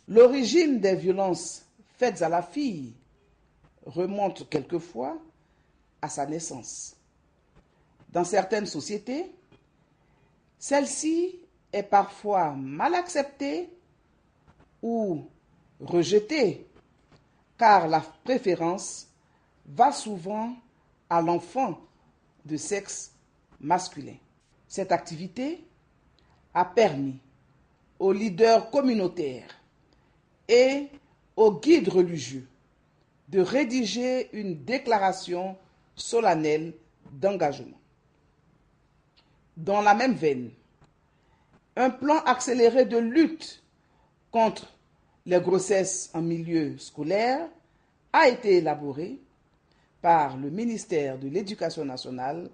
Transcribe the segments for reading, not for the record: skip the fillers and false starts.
L'origine des violences faites à la fille remonte quelquefois à sa naissance. Dans certaines sociétés, celle-ci est parfois mal acceptée ou rejetée, car la préférence va souvent à l'enfant de sexe masculin. Cette activité a permis aux leaders communautaires et aux guides religieux de rédiger une déclaration solennelle d'engagement. Dans la même veine, un plan accéléré de lutte contre les grossesses en milieu scolaire a été élaboré par le ministère de l'Éducation nationale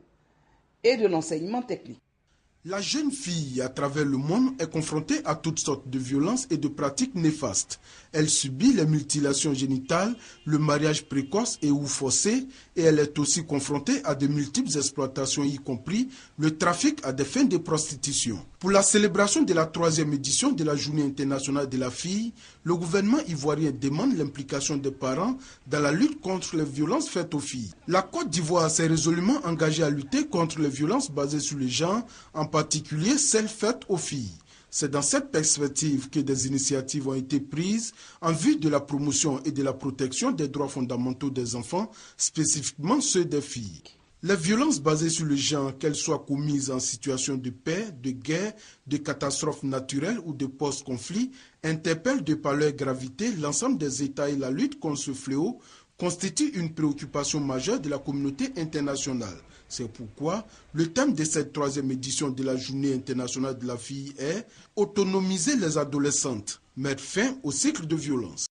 et de l'enseignement technique. La jeune fille, à travers le monde, est confrontée à toutes sortes de violences et de pratiques néfastes. Elle subit les mutilations génitales, le mariage précoce et ou forcé, et elle est aussi confrontée à de multiples exploitations, y compris le trafic à des fins de prostitution. Pour la célébration de la 3e édition de la Journée internationale de la fille, le gouvernement ivoirien demande l'implication des parents dans la lutte contre les violences faites aux filles. La Côte d'Ivoire s'est résolument engagée à lutter contre les violences basées sur le genre, en particulier celles faites aux filles. C'est dans cette perspective que des initiatives ont été prises en vue de la promotion et de la protection des droits fondamentaux des enfants, spécifiquement ceux des filles. Les violences basées sur le genre, qu'elles soient commises en situation de paix, de guerre, de catastrophe naturelle ou de post-conflit, interpellent de par leur gravité l'ensemble des États et la lutte contre ce fléau constitue une préoccupation majeure de la communauté internationale. C'est pourquoi le thème de cette 3e édition de la Journée internationale de la fille est « Autonomiser les adolescentes, mettre fin au cycle de violence ».